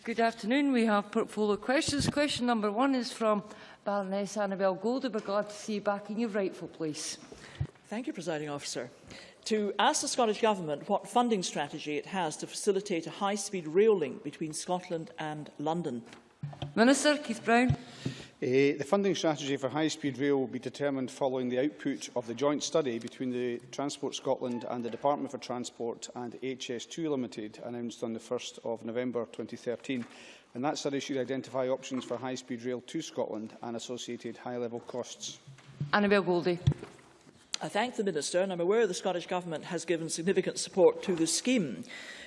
Good afternoon. We have portfolio questions. Question number 1 is from Baroness Annabel Goldie. We're glad to see you back in your rightful place. Thank you, Presiding Officer. To ask the Scottish Government what funding strategy it has to facilitate a high-speed rail link between Scotland and London. Minister Keith Brown. The funding strategy for high-speed rail will be determined following the output of the joint study between the Transport Scotland and the Department for Transport and HS2 Limited, announced on the 1st of November 2013. And that study should identify options for high-speed rail to Scotland and associated high-level costs. Annabel Goldie. I thank the Minister, and I'm aware the Scottish Government has given significant support to the scheme.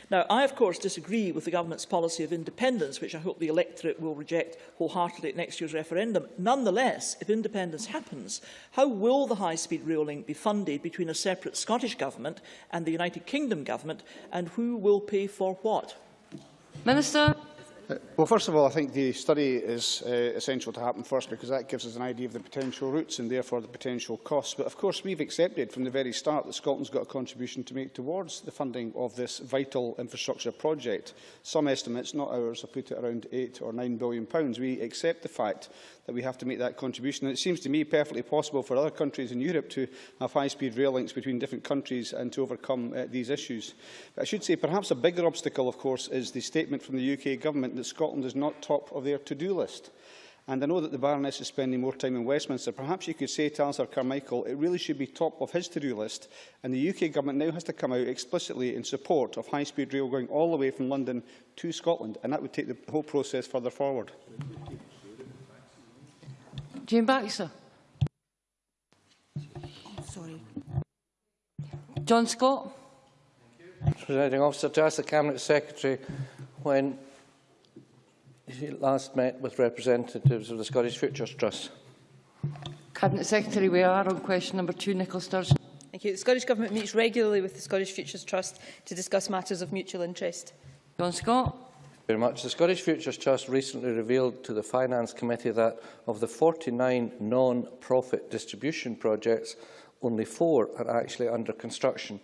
Now, I, of course, disagree with the Government's policy of independence, which I hope the electorate will reject wholeheartedly at next year's referendum. Nonetheless, if independence happens, how will the high-speed rail link be funded between a separate Scottish Government and the United Kingdom Government, and who will pay for what? Minister. Well, first of all, I think the study is essential to happen first, because that gives us an idea of the potential routes and therefore the potential costs. But of course, we've accepted from the very start that Scotland's got a contribution to make towards the funding of this vital infrastructure project. Some estimates, not ours, have put it around £8 or £9 billion. We accept the fact that we have to make that contribution. And it seems to me perfectly possible for other countries in Europe to have high-speed rail links between different countries and to overcome these issues. But I should say perhaps a bigger obstacle, of course, is the statement from the UK Government that Scotland is not top of their to-do list. And I know that the Baroness is spending more time in Westminster. Perhaps you could say to Alistair Carmichael it really should be top of his to-do list, and the UK Government now has to come out explicitly in support of high-speed rail going all the way from London to Scotland, and that would take the whole process further forward. Jayne Baxter. Sorry. John Scott. Presiding Officer, to ask the Cabinet Secretary when he last met with representatives of the Scottish Futures Trust. Cabinet Secretary, we are on question number 2. Nicola Sturgeon. Thank you. The Scottish Government meets regularly with the Scottish Futures Trust to discuss matters of mutual interest. John Scott. Very much. The Scottish Futures Trust recently revealed to the Finance Committee that of the 49 non-profit distribution projects, only 4 are actually under construction.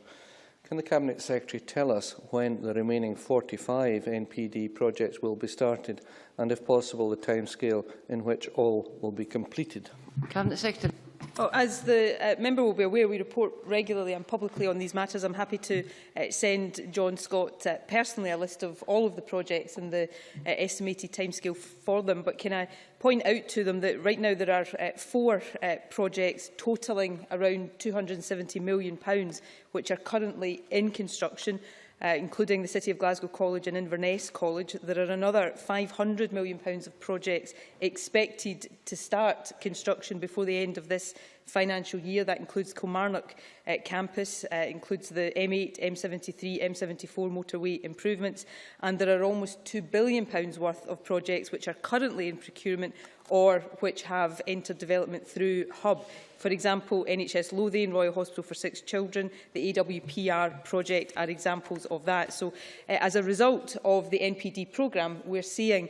Can the Cabinet Secretary tell us when the remaining 45 NPD projects will be started, and, if possible, the timescale in which all will be completed? Cabinet Secretary. Well, as the member will be aware, we report regularly and publicly on these matters. I'm happy to send John Scott personally a list of all of the projects and the estimated timescale for them. But can I point out to them that right now there are 4 projects totalling around £270 million, which are currently in construction, including the City of Glasgow College and Inverness College. There are another £500 million of projects expected to start construction before the end of this financial year. That includes Kilmarnock campus, includes the M8, M73, M74 motorway improvements, and there are almost £2 billion worth of projects which are currently in procurement or which have entered development through Hub. For example, NHS Lothian, Royal Hospital for 6 Children, the AWPR project are examples of that. So, as a result of the NPD programme, we're seeing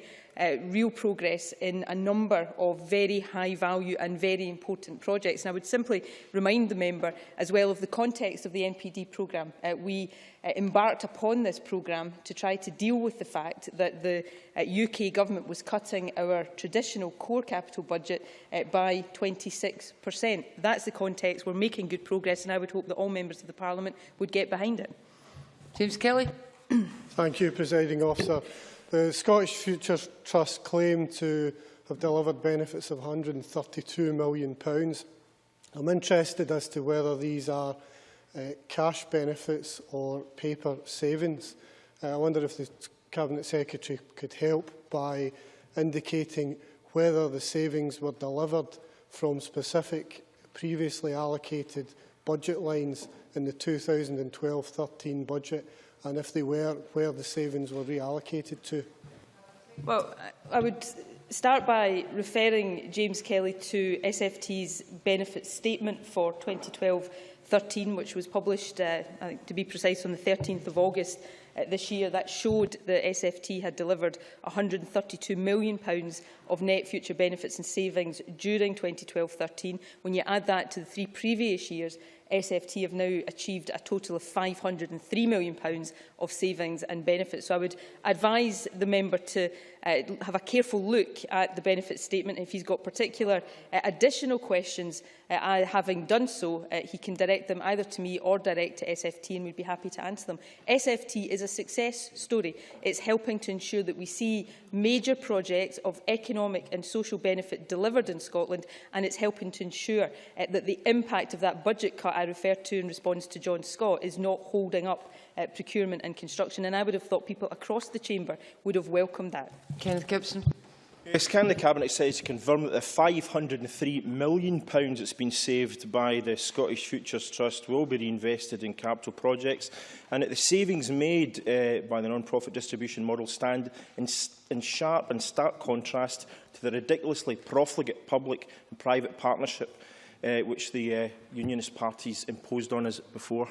real progress in a number of very high value and very important projects. And I would simply remind the member as well of the context of the NPD programme. We embarked upon this programme to try to deal with the fact that the UK Government was cutting our traditional core capital budget by 26%. That's the context. We're making good progress, and I would hope that all members of the Parliament would get behind it. James Kelly. Thank you, Presiding Officer. The Scottish Futures Trust claim to have delivered benefits of £132 million. I'm interested as to whether these are cash benefits or paper savings. I wonder if the Cabinet Secretary could help by indicating whether the savings were delivered from specific previously allocated budget lines in the 2012-13 budget, and if they were, where the savings were reallocated to. Well, I would start by referring James Kelly to SFT's benefit statement for 2012-13, which was published, I think, to be precise, on the 13th of August this year. That showed that SFT had delivered £132 million of net future benefits and savings during 2012-13. When you add that to the 3 previous years, SFT have now achieved a total of £503 million of savings and benefits. So I would advise the member to have a careful look at the benefit statement. If he's got particular additional questions, having done so, he can direct them either to me or direct to SFT, and we'd be happy to answer them. SFT is a success story. It's helping to ensure that we see major projects of economic and social benefit delivered in Scotland, and it's helping to ensure that the impact of that budget cut I referred to in response to John Scott is not holding up procurement and construction. And I would have thought people across the chamber would have welcomed that. Kenneth Gibson. Yes, can the Cabinet size confirm that the £503 million that's been saved by the Scottish Futures Trust will be reinvested in capital projects, and that the savings made by the non-profit distribution model stand in sharp and stark contrast to the ridiculously profligate public and private partnership which the unionist parties imposed on us before?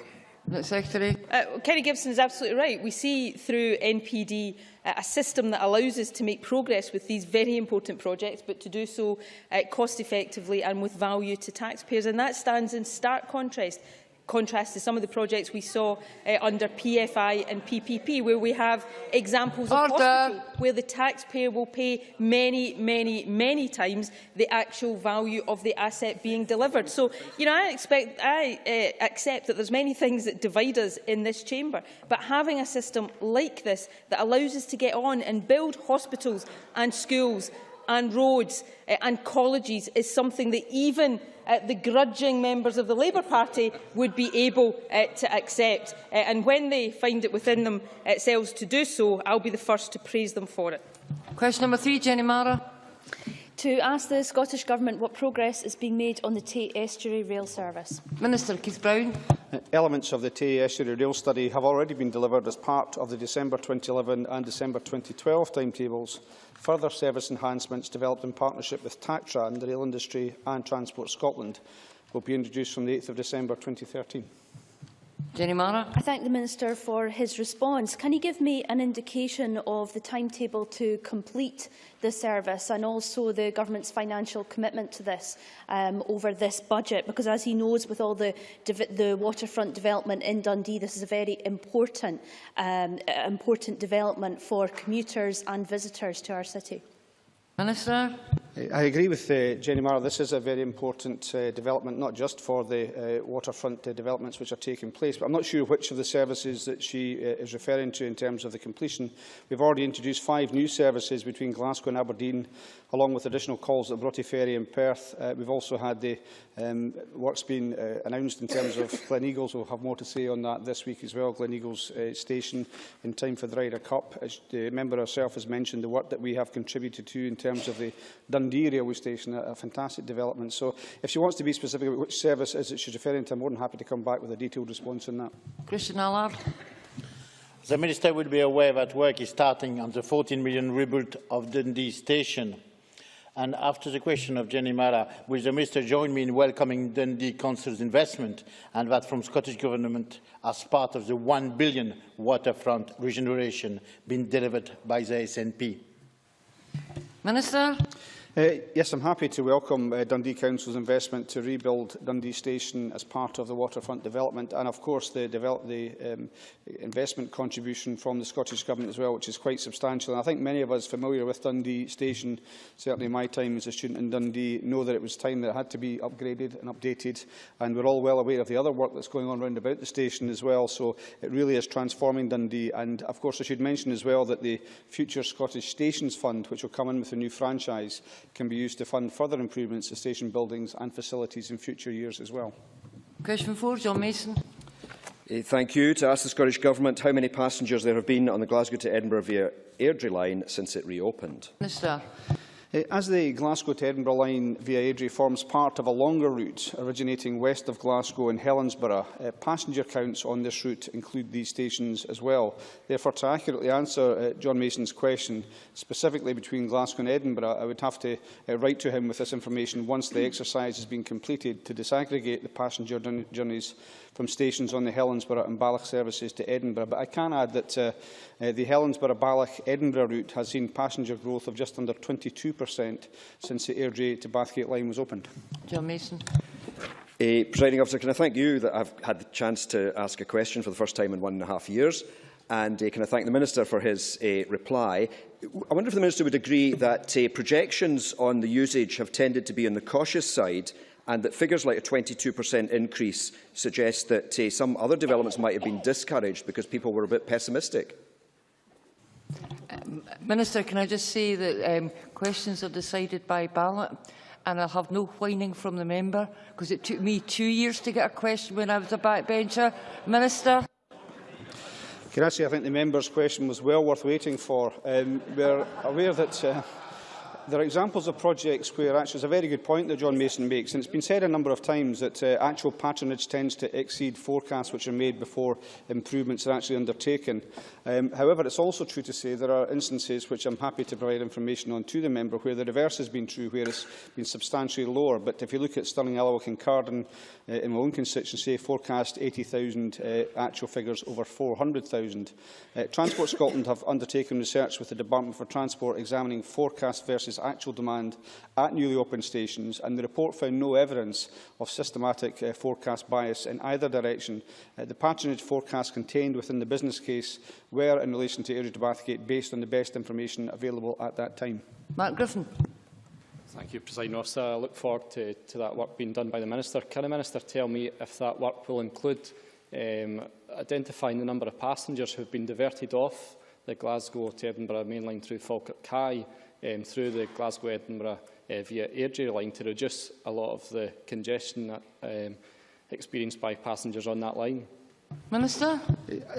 Secretary. Kenny Gibson is absolutely right. We see through NPD a system that allows us to make progress with these very important projects, but to do so cost effectively and with value to taxpayers. And that stands in stark contrast to some of the projects we saw under PFI and PPP, where we have examples of hospitals where the taxpayer will pay many times the actual value of the asset being delivered. So, you know, I accept that there's many things that divide us in this chamber, but having a system like this that allows us to get on and build hospitals and schools and roads and colleges is something that even the grudging members of the Labour Party would be able to accept. And when they find it within themselves to do so, I'll be the first to praise them for it. Question number 3, Jayne Marra. To ask the Scottish Government what progress is being made on the Tay Estuary Rail Service. Minister Keith Brown. Elements of the Tay Estuary Rail study have already been delivered as part of the December 2011 and December 2012 timetables. Further service enhancements developed in partnership with TACTRA and the rail industry and Transport Scotland will be introduced from the 8th of December 2013. Jayne Marra. I thank the Minister for his response. Can he give me an indication of the timetable to complete the service and also the Government's financial commitment to this over this budget? Because as he knows, with all the waterfront development in Dundee, this is a very important development for commuters and visitors to our city. Minister. I agree with Jayne Marra. This is a very important development, not just for the waterfront developments which are taking place, but I'm not sure which of the services that she is referring to in terms of the completion. We've already introduced 5 new services between Glasgow and Aberdeen, along with additional calls at Broughty Ferry in Perth. We've also had the works being announced in terms of Gleneagles. We'll have more to say on that this week as well. Gleneagles Station in time for the Ryder Cup. As the member herself has mentioned, the work that we have contributed to in terms of the Dundee railway station, a fantastic development. So if she wants to be specific about which service is it she's referring to, I'm more than happy to come back with a detailed response on that. Christian Allard. The Minister will be aware that work is starting on the 14 million rebuild of Dundee station. And after the question of Jayne Marra, will the Minister join me in welcoming Dundee Council's investment and that from Scottish Government as part of the £1 billion waterfront regeneration being delivered by the SNP? Minister. Yes, I'm happy to welcome Dundee Council's investment to rebuild Dundee Station as part of the waterfront development, and of course the investment contribution from the Scottish Government as well, which is quite substantial. And I think many of us familiar with Dundee Station, certainly my time as a student in Dundee, know that it was time that it had to be upgraded and updated, and we're all well aware of the other work that's going on round about the station as well. So it really is transforming Dundee. And of course I should mention as well that the Future Scottish Stations Fund, which will come in with a new franchise, can be used to fund further improvements to station buildings and facilities in future years as well. Question 4, John Mason. Thank you. To ask the Scottish Government how many passengers there have been on the Glasgow to Edinburgh via Airdrie line since it reopened. Minister. As the Glasgow to Edinburgh line via Airdrie forms part of a longer route originating west of Glasgow and Helensburgh, passenger counts on this route include these stations as well. Therefore, to accurately answer John Mason's question, specifically between Glasgow and Edinburgh, I would have to write to him with this information once the exercise has been completed to disaggregate the passenger journeys from stations on the Helensburgh and Balloch services to Edinburgh. But I can add that the Helensburgh-Balloch-Edinburgh route has seen passenger growth of just under 22% since the Airdrie to Bathgate line was opened. John Mason. Presiding Officer, can I thank you that I've had the chance to ask a question for the first time in 1.5 years, and can I thank the Minister for his reply. I wonder if the Minister would agree that projections on the usage have tended to be on the cautious side, and that figures like a 22% increase suggest that some other developments might have been discouraged because people were a bit pessimistic. Minister, can I just say that questions are decided by ballot, and I'll have no whining from the member, because it took me 2 years to get a question when I was a backbencher. Minister. Can I say I think the member's question was well worth waiting for. We're aware that there are examples of projects where, actually, it's a very good point that John Mason makes, and it's been said a number of times that actual patronage tends to exceed forecasts which are made before improvements are actually undertaken. However, it's also true to say there are instances which I'm happy to provide information on to the member where the reverse has been true, where it's been substantially lower. But if you look at Stirling, Allowick and Carden, in my own constituency, forecast 80,000, actual figures over 400,000. Transport Scotland have undertaken research with the Department for Transport examining forecast versus actual demand at newly opened stations, and the report found no evidence of systematic forecast bias in either direction. The patronage forecasts contained within the business case were in relation to Airdrie to Bathgate based on the best information available at that time. Mark Griffin. Thank you, Presiding Officer. I look forward to that work being done by the Minister. Can the Minister tell me if that work will include identifying the number of passengers who have been diverted off the Glasgow to Edinburgh main line through Falkirk Quay through the Glasgow-Edinburgh via Airdrie line to reduce a lot of the congestion experienced by passengers on that line? Minister.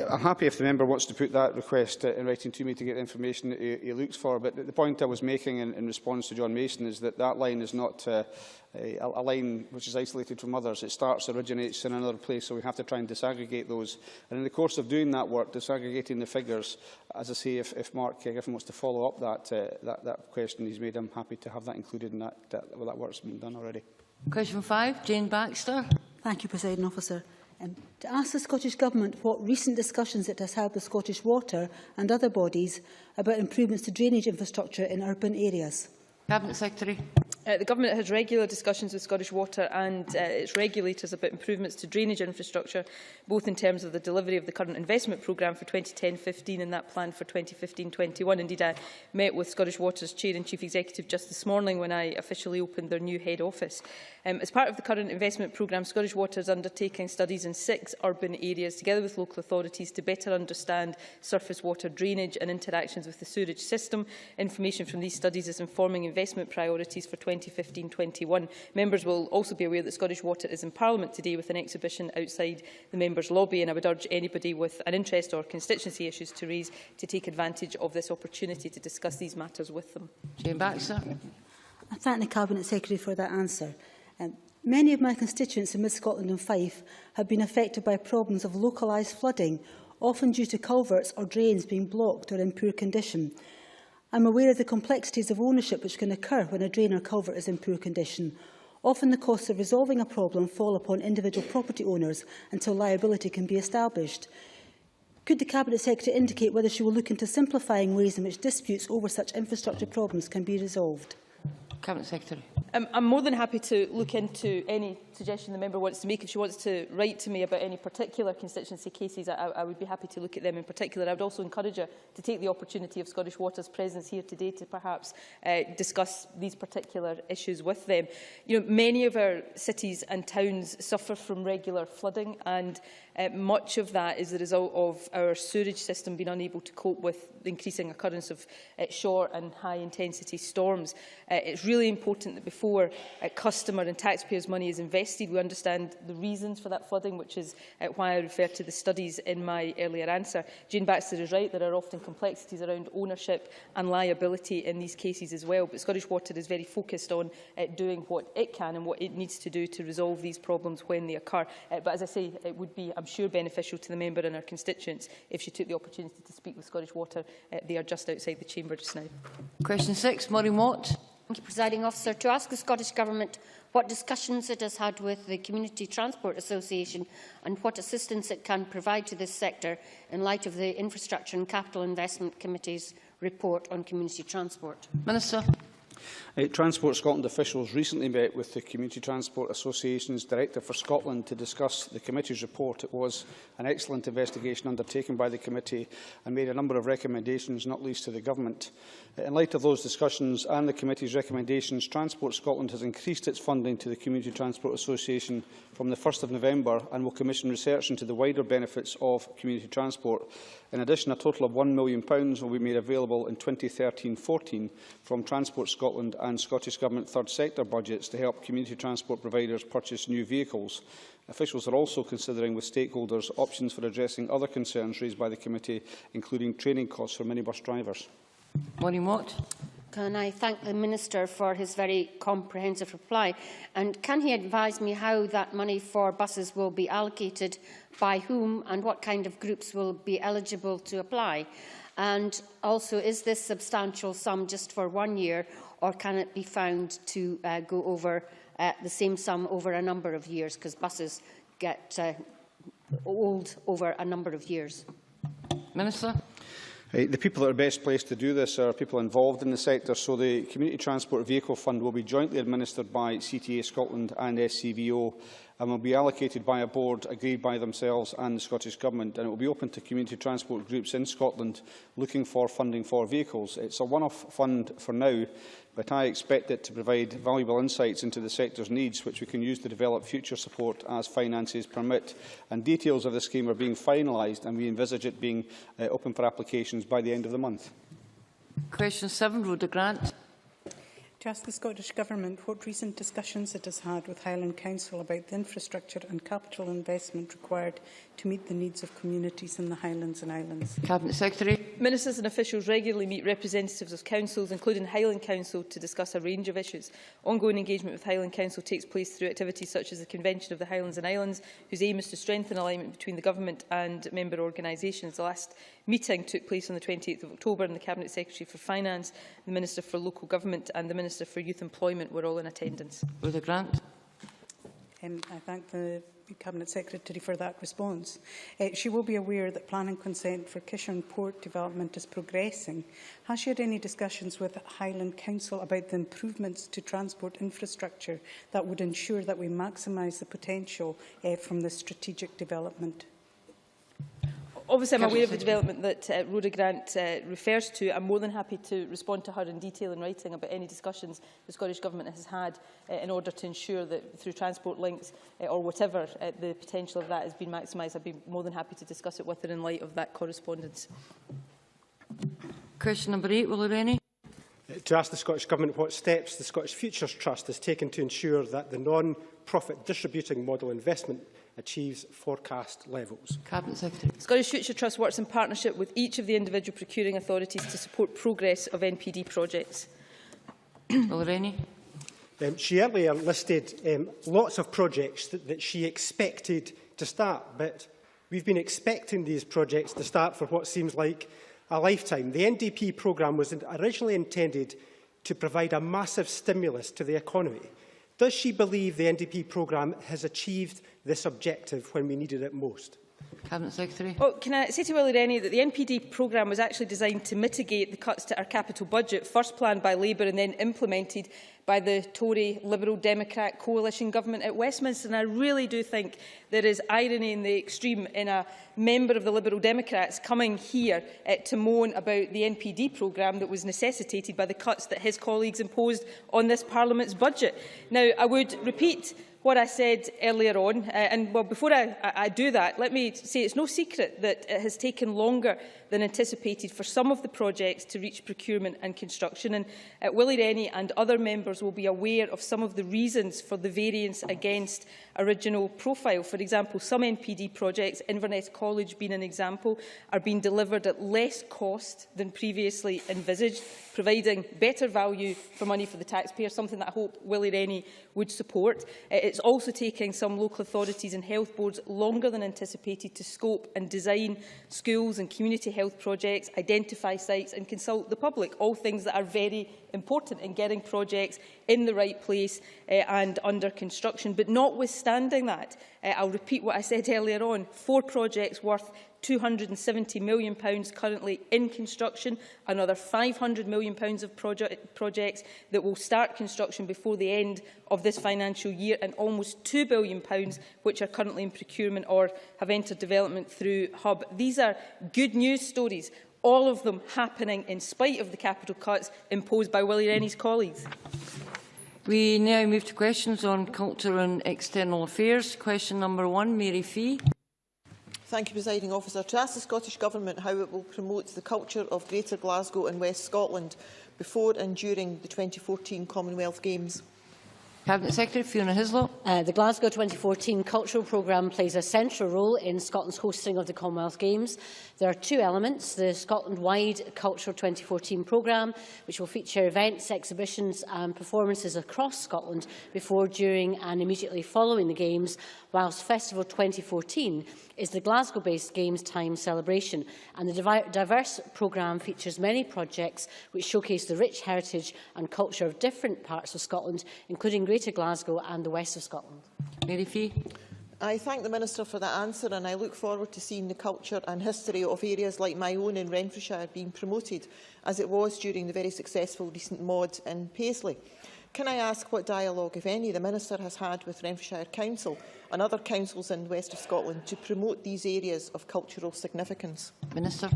I'm happy if the member wants to put that request in writing to me to get the information that he looks for. But the point I was making in response to John Mason is that that line is not a line which is isolated from others. It originates in another place, so we have to try and disaggregate those. And in the course of doing that work, disaggregating the figures, as I say, if Mark Griffin wants to follow up that question he's made, I'm happy to have that included in that work's been done already. Question 5, Jayne Baxter. Thank you, Presiding Officer. To ask the Scottish Government what recent discussions it has had with Scottish Water and other bodies about improvements to drainage infrastructure in urban areas. Cabinet Secretary. The Government has regular discussions with Scottish Water and its regulators about improvements to drainage infrastructure, both in terms of the delivery of the current investment programme for 2010-15 and that plan for 2015-21. Indeed, I met with Scottish Water's Chair and Chief Executive just this morning when I officially opened their new head office. As part of the current investment programme, Scottish Water is undertaking studies in 6 urban areas, together with local authorities, to better understand surface water drainage and interactions with the sewerage system. Information from these studies is informing investment priorities for 2015-21. Members will also be aware that Scottish Water is in Parliament today with an exhibition outside the members' lobby, and I would urge anybody with an interest or constituency issues to raise to take advantage of this opportunity to discuss these matters with them. Jayne Baxter. I thank the Cabinet Secretary for that answer. Many of my constituents in Mid Scotland and Fife have been affected by problems of localised flooding, often due to culverts or drains being blocked or in poor condition. I'm aware of the complexities of ownership which can occur when a drain or culvert is in poor condition. Often the costs of resolving a problem fall upon individual property owners until liability can be established. Could the Cabinet Secretary indicate whether she will look into simplifying ways in which disputes over such infrastructure problems can be resolved? Cabinet Secretary. I'm more than happy to look into any suggestion the member wants to make. If she wants to write to me about any particular constituency cases, I would be happy to look at them in particular. I would also encourage her to take the opportunity of Scottish Water's presence here today to perhaps discuss these particular issues with them. You know, many of our cities and towns suffer from regular flooding, and much of that is the result of our sewerage system being unable to cope with the increasing occurrence of short and high-intensity storms. It's really important that before customer and taxpayers' money is invested, we understand the reasons for that flooding, which is why I referred to the studies in my earlier answer. Jayne Baxter is right, there are often complexities around ownership and liability in these cases as well, but Scottish Water is very focused on doing what it can and what it needs to do to resolve these problems when they occur. But as I say, it would be, I'm sure, beneficial to the member and her constituents if she took the opportunity to speak with Scottish Water. They are just outside the chamber just now. Question 6, Maureen Watt. Thank you, Presiding Officer. To ask the Scottish Government what discussions it has had with the Community Transport Association and what assistance it can provide to this sector in light of the Infrastructure and Capital Investment Committee's report on community transport. Minister. Transport Scotland officials recently met with the Community Transport Association's Director for Scotland to discuss the committee's report. It was an excellent investigation undertaken by the committee and made a number of recommendations, not least to the Government. In light of those discussions and the committee's recommendations, Transport Scotland has increased its funding to the Community Transport Association from the 1st of November and will commission research into the wider benefits of community transport. In addition, a total of £1 million will be made available in 2013-14 from Transport Scotland and Scottish Government third sector budgets to help community transport providers purchase new vehicles. Officials are also considering with stakeholders options for addressing other concerns raised by the committee, including training costs for minibus drivers. Maureen Watt. Can I thank the Minister for his very comprehensive reply? And can he advise me how that money for buses will be allocated, by whom, and what kind of groups will be eligible to apply? And also, is this substantial sum just for 1 year, or can it be found to go over the same sum over a number of years, because buses get old over a number of years? Minister. The people that are best placed to do this are people involved in the sector, so the Community Transport Vehicle Fund will be jointly administered by CTA Scotland and SCVO and will be allocated by a board agreed by themselves and the Scottish Government, and it will be open to community transport groups in Scotland looking for funding for vehicles. It's a one-off fund for now, but I expect it to provide valuable insights into the sector's needs, which we can use to develop future support as finances permit. And details of the scheme are being finalised, and we envisage it being open for applications by the end of the month. Question 7, Rhoda Grant. To ask the Scottish Government what recent discussions it has had with Highland Council about the infrastructure and capital investment required to meet the needs of communities in the Highlands and Islands. Cabinet Secretary. Ministers and officials regularly meet representatives of councils, including Highland Council, to discuss a range of issues. Ongoing engagement with Highland Council takes place through activities such as the Convention of the Highlands and Islands, whose aim is to strengthen alignment between the Government and member organisations. The last meeting took place on the 28th of October, and the Cabinet Secretary for Finance, the Minister for Local Government and the Minister for Youth Employment were all in attendance. Rhoda Grant. I thank the Cabinet Secretary for that response. She will be aware that planning consent for Kishon Port development is progressing. Has she had any discussions with Highland Council about the improvements to transport infrastructure that would ensure that we maximise the potential from this strategic development? Obviously, I'm aware of the development that Rhoda Grant refers to. I'm more than happy to respond to her in detail in writing about any discussions the Scottish Government has had in order to ensure that through transport links or whatever the potential of that has been maximised. I'd be more than happy to discuss it with her in light of that correspondence. Question number 8, will there any? To ask the Scottish Government what steps the Scottish Futures Trust has taken to ensure that the non-profit distributing model investment achieves forecast levels. Cabinet Secretary. Scottish Future Trust works in partnership with each of the individual procuring authorities to support progress of NPD projects. Will there any? She earlier listed lots of projects that she expected to start, but we've been expecting these projects to start for what seems like a lifetime. The NDP programme was originally intended to provide a massive stimulus to the economy. Does she believe the NDP programme has achieved this objective when we needed it most? Cabinet Secretary. Well, can I say to Willie Rennie that the NPD programme was actually designed to mitigate the cuts to our capital budget, first planned by Labour and then implemented by the Tory Liberal Democrat coalition government at Westminster. And I really do think there is irony in the extreme in a member of the Liberal Democrats coming here to moan about the NPD programme that was necessitated by the cuts that his colleagues imposed on this Parliament's budget. Now, I would repeat what I said earlier on, and well, before I do that, let me say it's no secret that it has taken longer than anticipated for some of the projects to reach procurement and construction, and Willie Rennie and other members will be aware of some of the reasons for the variance against original profile. For example, some NPD projects, Inverness College being an example, are being delivered at less cost than previously envisaged, providing better value for money for the taxpayer, something that I hope Willie Rennie would support. It's also taking some local authorities and health boards longer than anticipated to scope and design schools and community health projects, identify sites and consult the public, all things that are very important in getting projects in the right place and under construction. But notwithstanding that, I'll repeat what I said earlier on, 4 projects worth £270 million currently in construction, another £500 million of projects that will start construction before the end of this financial year, and almost £2 billion which are currently in procurement or have entered development through Hub. These are good news stories, all of them happening in spite of the capital cuts imposed by Willie Rennie's colleagues. We now move to questions on culture and external affairs. Question number 1, Mary Fee. Thank you, Presiding Officer. To ask the Scottish Government how it will promote the culture of Greater Glasgow and West Scotland before and during the 2014 Commonwealth Games. Cabinet Secretary Fiona Hislop. The Glasgow 2014 cultural programme plays a central role in Scotland's hosting of the Commonwealth Games. There are 2 elements: the Scotland-wide Cultural 2014 programme, which will feature events, exhibitions and performances across Scotland before, during and immediately following the Games, whilst Festival 2014 is the Glasgow-based Games Time celebration. And the diverse programme features many projects which showcase the rich heritage and culture of different parts of Scotland, including Greater Glasgow and the west of Scotland. Mary Fee. I thank the Minister for that answer, and I look forward to seeing the culture and history of areas like my own in Renfrewshire being promoted, as it was during the very successful recent Mod in Paisley. Can I ask what dialogue, if any, the Minister has had with Renfrewshire Council and other councils in the west of Scotland to promote these areas of cultural significance? Minister.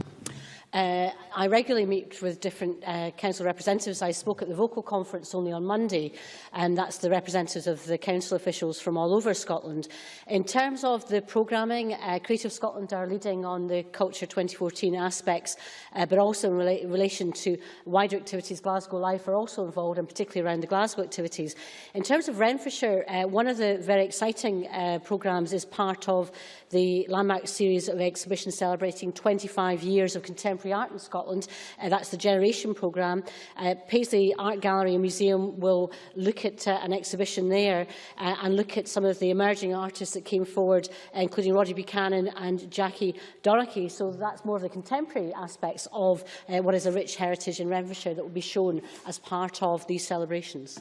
I regularly meet with different council representatives. I spoke at the Vocal Conference only on Monday, and that's the representatives of the council officials from all over Scotland. In terms of the programming, Creative Scotland are leading on the Culture 2014 aspects, but also in relation to wider activities. Glasgow Life are also involved, and particularly around the Glasgow activities. In terms of Renfrewshire, one of the very exciting programmes is part of the landmark series of exhibitions celebrating 25 years of contemporary art in Scotland. That's the Generation programme. Paisley Art Gallery and Museum will look at an exhibition there and look at some of the emerging artists that came forward, including Roddy Buchanan and Jackie Dorothy. So that's more of the contemporary aspects of what is a rich heritage in Renfrewshire that will be shown as part of these celebrations.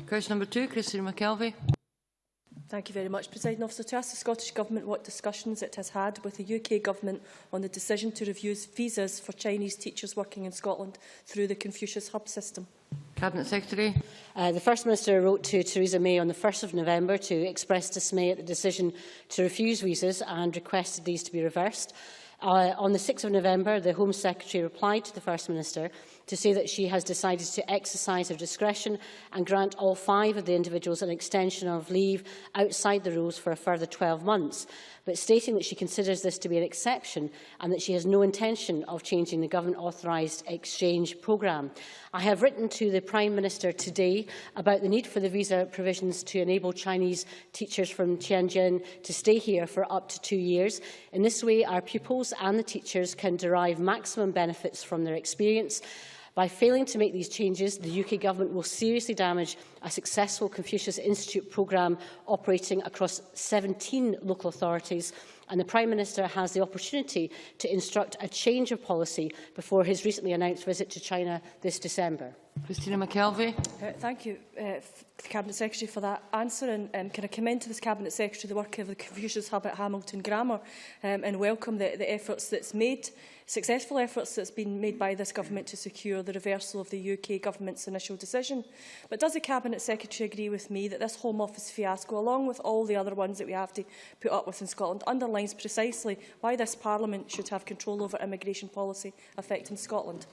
Question number 2, Christina McKelvey. Thank you very much, Presiding Officer. To ask the Scottish Government what discussions it has had with the UK Government on the decision to review visas for Chinese teachers working in Scotland through the Confucius Hub system. Cabinet Secretary. The First Minister wrote to Theresa May on the 1st of November to express dismay at the decision to refuse visas and requested these to be reversed. On the 6th of November, the Home Secretary replied to the First Minister to say that she has decided to exercise her discretion and grant all 5 of the individuals an extension of leave outside the rules for a further 12 months, but stating that she considers this to be an exception and that she has no intention of changing the government-authorised exchange programme. I have written to the Prime Minister today about the need for the visa provisions to enable Chinese teachers from Tianjin to stay here for up to 2 years. In this way, our pupils and the teachers can derive maximum benefits from their experience. By failing to make these changes, the UK Government will seriously damage a successful Confucius Institute programme operating across 17 local authorities, and the Prime Minister has the opportunity to instruct a change of policy before his recently announced visit to China this December. Christina McKelvey. Thank you, Cabinet Secretary, for that answer, and can I commend to this Cabinet Secretary the work of the Confucius Hub at Hamilton Grammar and welcome the efforts that's made, successful efforts that's been made by this Government to secure the reversal of the UK Government's initial decision. But does the Cabinet Secretary agree with me that this Home Office fiasco, along with all the other ones that we have to put up with in Scotland, underlines precisely why this Parliament should have control over immigration policy affecting Scotland?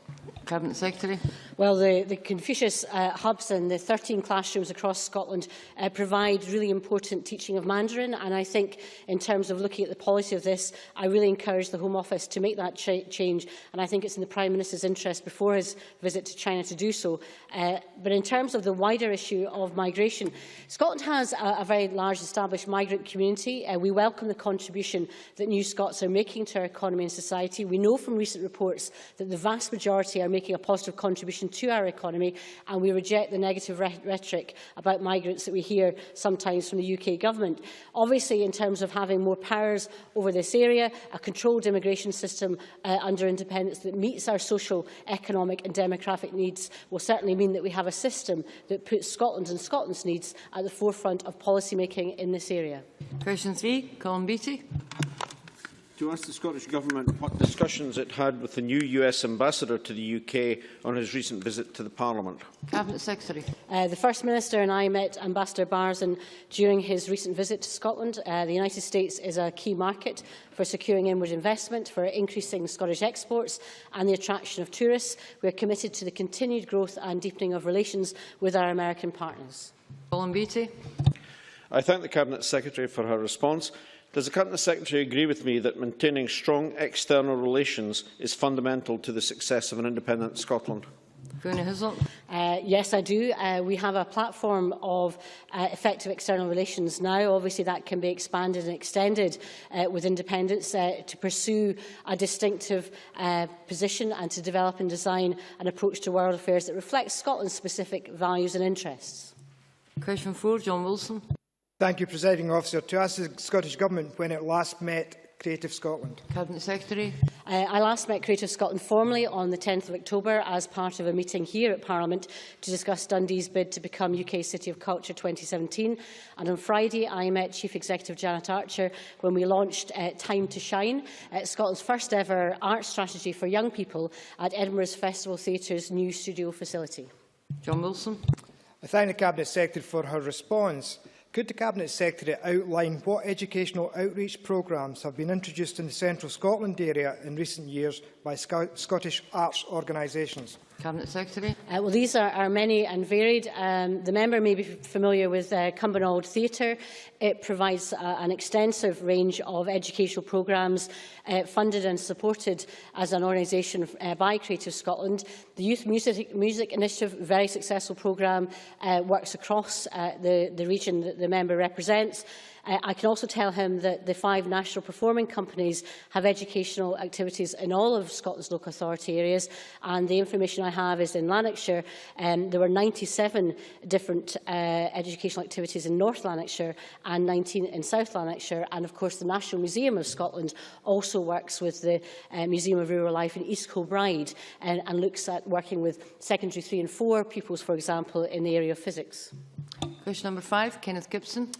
Cabinet Secretary. Well, the Confucius hubs and the 13 classrooms across Scotland provide really important teaching of Mandarin, and I think in terms of looking at the policy of this, I really encourage the Home Office to make that change, and I think it's in the Prime Minister's interest before his visit to China to do so. But in terms of the wider issue issue of migration. Scotland has a very large established migrant community. We welcome the contribution that new Scots are making to our economy and society. We know from recent reports that the vast majority are making a positive contribution to our economy, and we reject the negative rhetoric about migrants that we hear sometimes from the UK Government. Obviously, in terms of having more powers over this area, a controlled immigration system under independence that meets our social, economic and demographic needs will certainly mean that we have a system that puts Scotland and Scotland's needs at the forefront of policy making in this area. Question 3, Colin Beattie. To ask the Scottish Government what discussions it had with the new US Ambassador to the UK on his recent visit to the Parliament. Cabinet Secretary. The First Minister and I met Ambassador Barzan during his recent visit to Scotland. The United States is a key market for securing inward investment, for increasing Scottish exports and the attraction of tourists. We are committed to the continued growth and deepening of relations with our American partners. Colin Beattie. I thank the Cabinet Secretary for her response. Does the Cabinet Secretary agree with me that maintaining strong external relations is fundamental to the success of an independent Scotland? Yes, I do. We have a platform of effective external relations now. Obviously, that can be expanded and extended with independence to pursue a distinctive position and to develop and design an approach to world affairs that reflects Scotland's specific values and interests. Question 4, John Wilson. Thank you, Presiding Officer. To ask the Scottish Government when it last met Creative Scotland. Cabinet Secretary. I last met Creative Scotland formally on the 10th of October as part of a meeting here at Parliament to discuss Dundee's bid to become UK City of Culture 2017. And on Friday, I met Chief Executive Janet Archer when we launched Time to Shine, Scotland's first ever art strategy for young people at Edinburgh's Festival Theatre's new studio facility. John Wilson. I thank the Cabinet Secretary for her response. Could the Cabinet Secretary outline what educational outreach programmes have been introduced in the Central Scotland area in recent years by Scottish arts organisations? Cabinet Secretary. Well, these are many and varied. The member may be familiar with Cumbernauld Theatre. It provides an extensive range of educational programmes funded and supported as an organisation by Creative Scotland. The Youth Music Initiative, a very successful programme, works across the region that the member represents. I can also tell him that the 5 national performing companies have educational activities in all of Scotland's local authority areas, and the information I have is in Lanarkshire. There were 97 different educational activities in North Lanarkshire and 19 in South Lanarkshire, and of course the National Museum of Scotland also works with the Museum of Rural Life in East Kilbride and looks at working with secondary 3 and 4 pupils, for example, in the area of physics. Question number 5, Kenneth Gibson.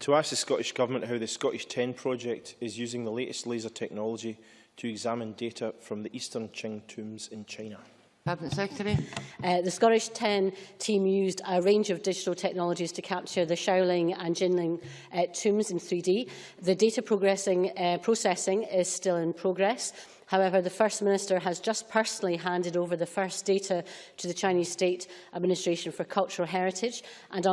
To ask the Scottish Government how the Scottish 10 project is using the latest laser technology to examine data from the Eastern Qing tombs in China. Cabinet Secretary. The Scottish 10 team used a range of digital technologies to capture the Shaoling and Jinling tombs in 3D. The data processing is still in progress. However, the First Minister has just personally handed over the first data to the Chinese State Administration for Cultural Heritage, and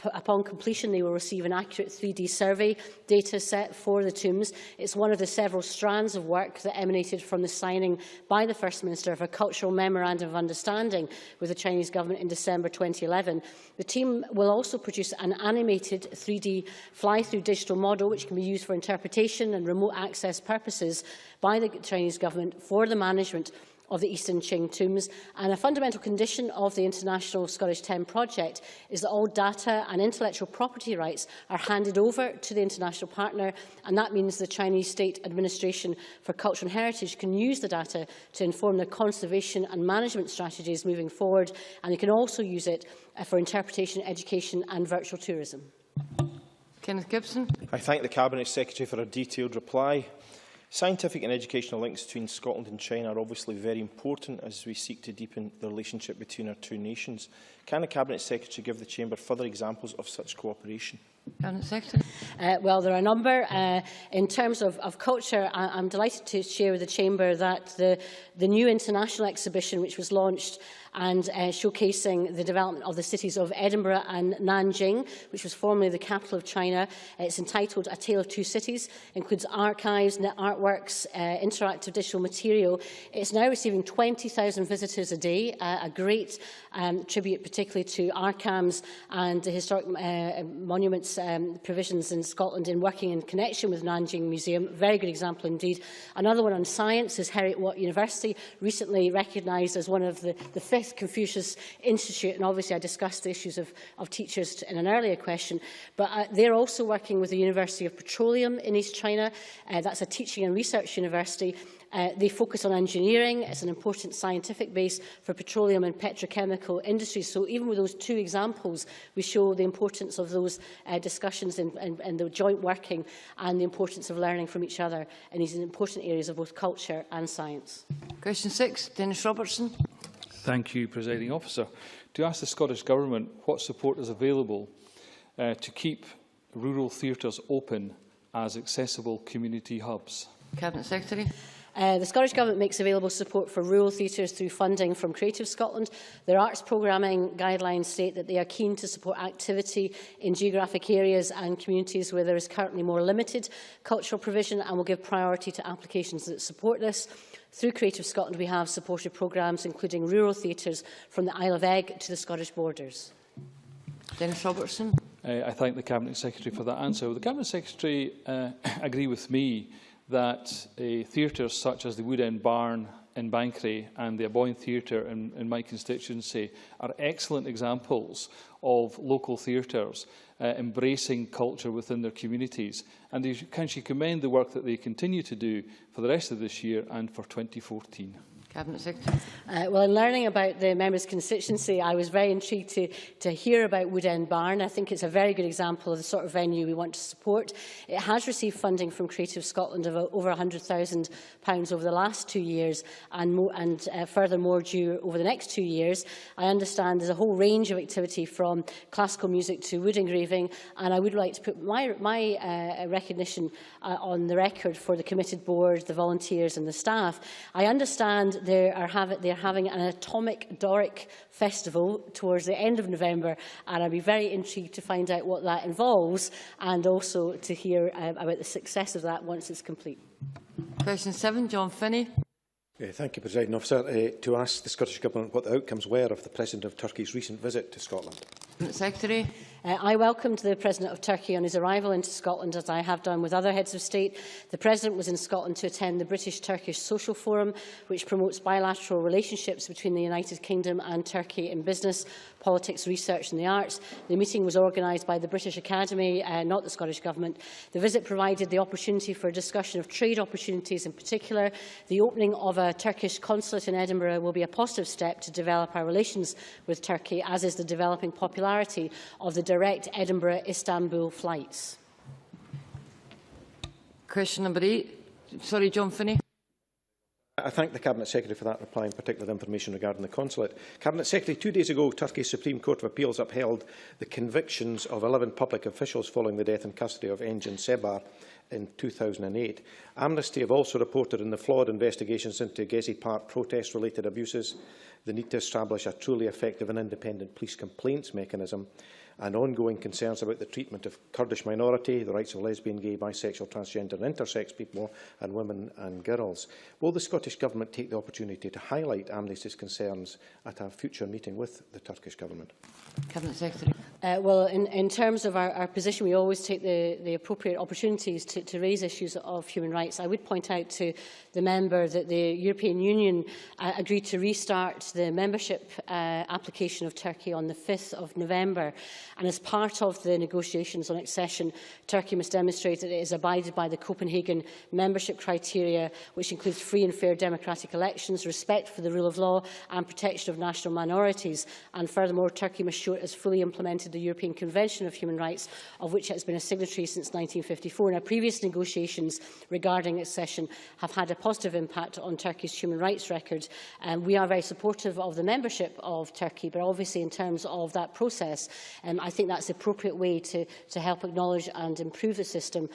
upon completion they will receive an accurate 3D survey data set for the tombs. It's one of the several strands of work that emanated from the signing by the First Minister of a cultural memorandum of understanding with the Chinese Government in December 2011. The team will also produce an animated 3D fly-through digital model which can be used for interpretation and remote access purposes by the Chinese Government for the management of the Eastern Qing tombs. And a fundamental condition of the International Scottish 10 project is that all data and intellectual property rights are handed over to the international partner, and that means the Chinese State Administration for Culture and Heritage can use the data to inform their conservation and management strategies moving forward, and they can also use it for interpretation, education and virtual tourism. Kenneth Gibson. I thank the Cabinet Secretary for a detailed reply. Scientific and educational links between Scotland and China are obviously very important as we seek to deepen the relationship between our two nations. Can the Cabinet Secretary give the Chamber further examples of such cooperation? Cabinet Secretary. Well, there are a number. In terms of culture, I'm delighted to share with the Chamber that the new international exhibition, which was launched and showcasing the development of the cities of Edinburgh and Nanjing, which was formerly the capital of China. It's entitled A Tale of Two Cities, includes archives, artworks, interactive digital material. It's now receiving 20,000 visitors a day, a great tribute particularly to ARCAM's and the historic monuments provisions in Scotland in working in connection with Nanjing Museum. Very good example indeed. Another one on science is Heriot-Watt University, recently recognised as one of the 5th Confucius Institute, and obviously I discussed the issues of teachers in an earlier question, but they're also working with the University of Petroleum in East China. That's a teaching and research university. They focus on engineering. It's an important scientific base for petroleum and petrochemical industries. So even with those two examples, we show the importance of those discussions and the joint working and the importance of learning from each other in these important areas of both culture and science. Question 6, Dennis Robertson. Thank you, Presiding Officer. To ask the Scottish Government what support is available to keep rural theatres open as accessible community hubs. Cabinet Secretary. The Scottish Government makes available support for rural theatres through funding from Creative Scotland. Their arts programming guidelines state that they are keen to support activity in geographic areas and communities where there is currently more limited cultural provision, and will give priority to applications that support this. Through Creative Scotland, we have supported programmes including rural theatres from the Isle of Egg to the Scottish borders. Dennis Robertson. I thank the Cabinet Secretary for that answer. Will the Cabinet Secretary agree with me that theatres such as the Wood End Barn in Bankery and the Aboyne Theatre in my constituency are excellent examples of local theatres embracing culture within their communities? And can she commend the work that they continue to do for the rest of this year and for 2014? Cabinet Secretary. Well, in learning about the member's constituency, I was very intrigued to hear about Wood End Barn. I think it's a very good example of the sort of venue we want to support. It has received funding from Creative Scotland of over £100,000 over the last 2 years, and furthermore due over the next 2 years. I understand there's a whole range of activity from classical music to wood engraving, and I would like to put my recognition on the record for the committed board, the volunteers and the staff. I understand they're having an atomic Doric festival towards the end of November, and I'd be very intrigued to find out what that involves and also to hear about the success of that once it's complete. Question 7, John Finney. Thank you, Presiding Officer. To ask the Scottish Government what the outcomes were of the President of Turkey's recent visit to Scotland. Secretary. I welcomed the President of Turkey on his arrival into Scotland, as I have done with other heads of state. The President was in Scotland to attend the British-Turkish Social Forum, which promotes bilateral relationships between the United Kingdom and Turkey in business, politics, research and the arts. The meeting was organised by the British Academy, not the Scottish Government. The visit provided the opportunity for a discussion of trade opportunities in particular. The opening of a Turkish consulate in Edinburgh will be a positive step to develop our relations with Turkey, as is the developing popularity of the direct Edinburgh-Istanbul flights. Question number 8. Sorry, John Finney. I thank the Cabinet Secretary for that reply, in particular information regarding the consulate. Cabinet Secretary, 2 days ago, Turkey's Supreme Court of Appeals upheld the convictions of 11 public officials following the death and custody of Engin Sebar in 2008. Amnesty have also reported on the flawed investigations into Gezi Park protest-related abuses, the need to establish a truly effective and independent police complaints mechanism, and ongoing concerns about the treatment of Kurdish minority, the rights of lesbian, gay, bisexual, transgender and intersex people, and women and girls. Will the Scottish Government take the opportunity to highlight Amnesty's concerns at a future meeting with the Turkish Government? Cabinet Secretary. Well, in terms of our position, we always take the appropriate opportunities to raise issues of human rights. I would point out to the member that the European Union agreed to restart the membership application of Turkey on the 5th of November. And as part of the negotiations on accession, Turkey must demonstrate that it has abided by the Copenhagen membership criteria, which includes free and fair democratic elections, respect for the rule of law and protection of national minorities. And furthermore, Turkey must show it has fully implemented the European Convention of Human Rights, of which it has been a signatory since 1954. Now, previously, previous negotiations regarding accession have had a positive impact on Turkey's human rights record. We are very supportive of the membership of Turkey, but obviously in terms of that process, I think that's the appropriate way to help acknowledge and improve the system,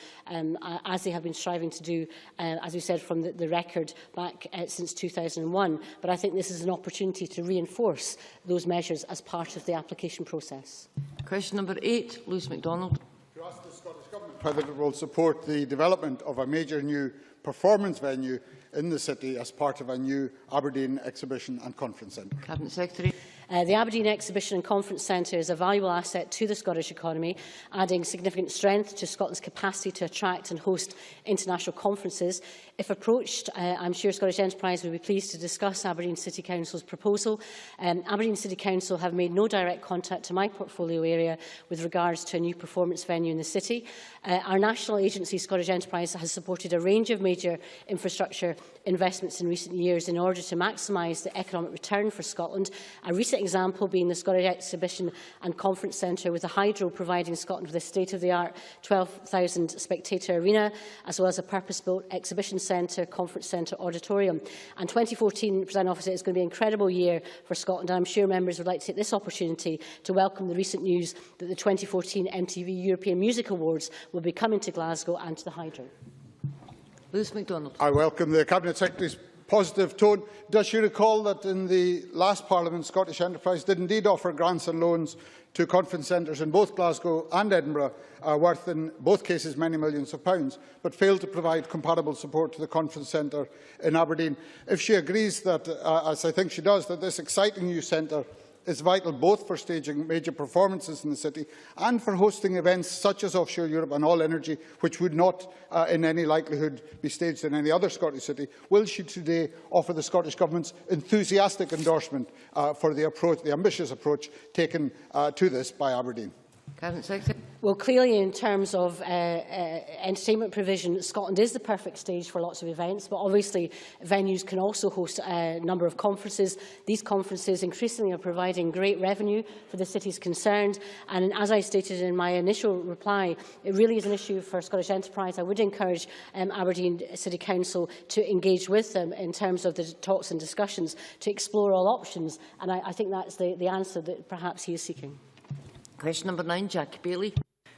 as they have been striving to do, as we said, from the record back since 2001. But I think this is an opportunity to reinforce those measures as part of the application process. Question number 8, Lewis MacDonald. To ask the Scottish Government whether it will support the development of a major new performance venue in the city as part of a new Aberdeen Exhibition and Conference Centre. Cabinet Secretary. The Aberdeen Exhibition and Conference Centre is a valuable asset to the Scottish economy, adding significant strength to Scotland's capacity to attract and host international conferences. If approached, I'm sure Scottish Enterprise will be pleased to discuss Aberdeen City Council's proposal. Aberdeen City Council have made no direct contact to my portfolio area with regards to a new performance venue in the city. Our national agency, Scottish Enterprise, has supported a range of major infrastructure investments in recent years in order to maximise the economic return for Scotland. A recent example being the Scottish Exhibition and Conference Centre, with the Hydro providing Scotland with a state-of-the-art 12,000 spectator arena, as well as a purpose-built exhibition centre, conference centre, auditorium. And 2014, President Officer, is going to be an incredible year for Scotland. I'm sure members would like to take this opportunity to welcome the recent news that the 2014 MTV European Music Awards will be coming to Glasgow and to the Hydro. Lewis MacDonald. I welcome the Cabinet Secretary's positive tone. Does she recall that in the last Parliament, Scottish Enterprise did indeed offer grants and loans to conference centres in both Glasgow and Edinburgh, worth in both cases many millions of pounds, but failed to provide comparable support to the conference centre in Aberdeen? If she agrees that, as I think she does, that this exciting new centre is vital both for staging major performances in the city and for hosting events such as Offshore Europe and All Energy, which would not in any likelihood be staged in any other Scottish city, will she today offer the Scottish Government's enthusiastic endorsement for the ambitious approach taken to this by Aberdeen? Cabinet Secretary. Well, clearly, in terms of entertainment provision, Scotland is the perfect stage for lots of events, but obviously venues can also host a number of conferences. These conferences increasingly are providing great revenue for the cities concerned, and as I stated in my initial reply, it really is an issue for Scottish Enterprise. I would encourage Aberdeen City Council to engage with them in terms of the talks and discussions to explore all options, and I think that's the answer that perhaps he is seeking. Question number 9, Jackie Bailey.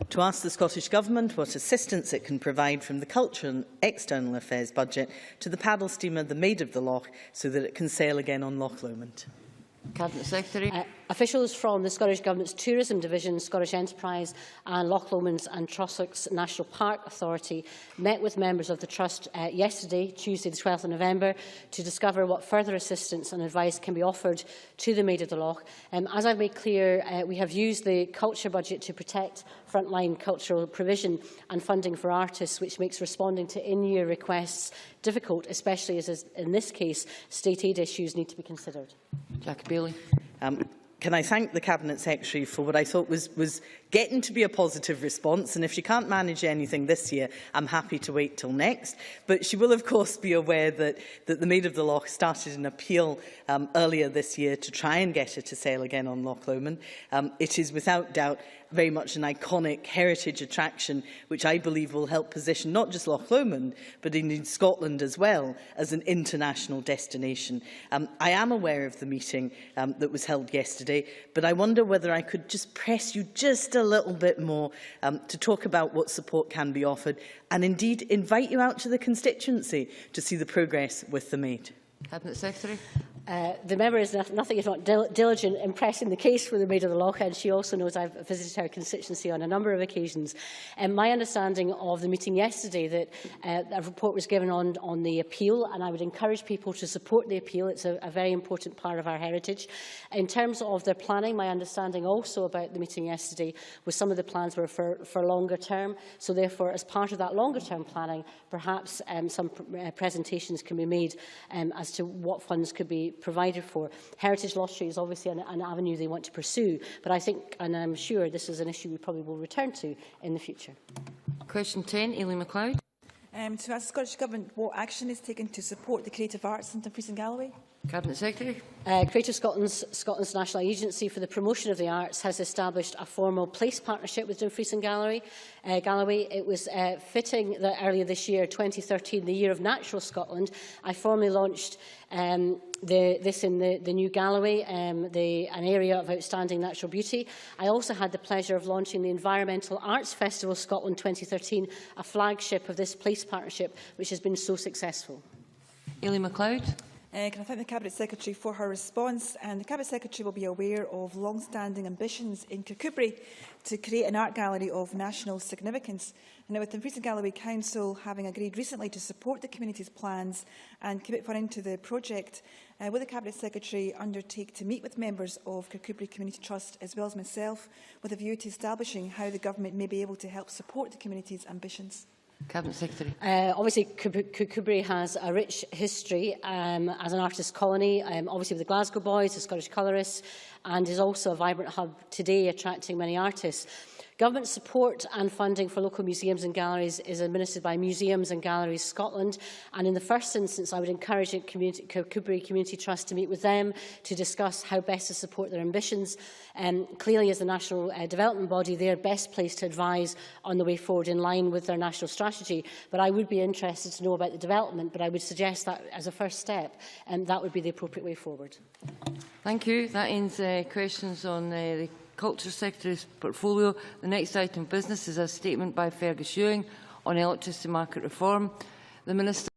To ask the Scottish Government what assistance it can provide from the Culture and External Affairs budget to the paddle steamer the Maid of the Loch so that it can sail again on Loch Lomond. Cabinet Secretary. Officials from the Scottish Government's Tourism Division, Scottish Enterprise and Loch Lomond's and Trossachs National Park Authority met with members of the Trust yesterday, Tuesday the 12th of November, to discover what further assistance and advice can be offered to the Maid of the Loch. As I've made clear, we have used the culture budget to protect frontline cultural provision and funding for artists, which makes responding to in-year requests difficult, especially as in this case, state aid issues need to be considered. Jackie Bailey. Can I thank the Cabinet Secretary for what I thought was getting to be a positive response, and if she can't manage anything this year, I'm happy to wait till next. But she will, of course, be aware that the Maid of the Loch started an appeal earlier this year to try and get her to sail again on Loch Lomond. It is without doubt very much an iconic heritage attraction, which I believe will help position not just Loch Lomond, but indeed Scotland as well as an international destination. I am aware of the meeting that was held yesterday, but I wonder whether I could just press you just a little bit more to talk about what support can be offered, and indeed invite you out to the constituency to see the progress with the Maid. Cabinet Secretary. The member is nothing if not diligent in pressing the case for the Maid of the Loch, and she also knows I've visited her constituency on a number of occasions. My understanding of the meeting yesterday that a report was given on the appeal, and I would encourage people to support the appeal. It's a very important part of our heritage. In terms of their planning, my understanding also about the meeting yesterday was some of the plans were for longer term. So therefore, as part of that longer term planning, perhaps some presentations can be made as to what funds could be provided for. Heritage Lottery is obviously an avenue they want to pursue, but I think, and I'm sure, this is an issue we probably will return to in the future. Question 10, Aileen MacLeod. To ask the Scottish Government what action is taken to support the creative arts in Dumfries and Galloway. Cabinet Secretary. Creative Scotland's National Agency for the Promotion of the Arts has established a formal place partnership with Dumfries and Galloway. It was fitting that earlier this year, 2013, the Year of Natural Scotland, I formally launched this in the new Galloway, an area of outstanding natural beauty. I also had the pleasure of launching the Environmental Arts Festival Scotland 2013, a flagship of this place partnership, which has been so successful. Aileen MacLeod. Can I thank the Cabinet Secretary for her response? And the Cabinet Secretary will be aware of long-standing ambitions in Kirkcudbright to create an art gallery of national significance. And now, with the Dumfries and Galloway Council having agreed recently to support the community's plans and commit funding to the project, will the Cabinet Secretary undertake to meet with members of Kirkcudbright Community Trust as well as myself with a view to establishing how the Government may be able to help support the community's ambitions? Cabinet Secretary. Obviously, Kirkcudbright has a rich history as an artist colony, obviously with the Glasgow Boys, the Scottish colourists, and is also a vibrant hub today, attracting many artists. Government support and funding for local museums and galleries is administered by Museums and Galleries Scotland, and in the first instance I would encourage Kirkcudbright Community Trust to meet with them to discuss how best to support their ambitions. Clearly, as the national development body, they are best placed to advise on the way forward in line with their national strategy, but I would be interested to know about the development, but I would suggest that as a first step, that would be the appropriate way forward. Thank you. That ends questions on the Culture Secretary's portfolio. The next item of business is a statement by Fergus Ewing on electricity market reform. The Minister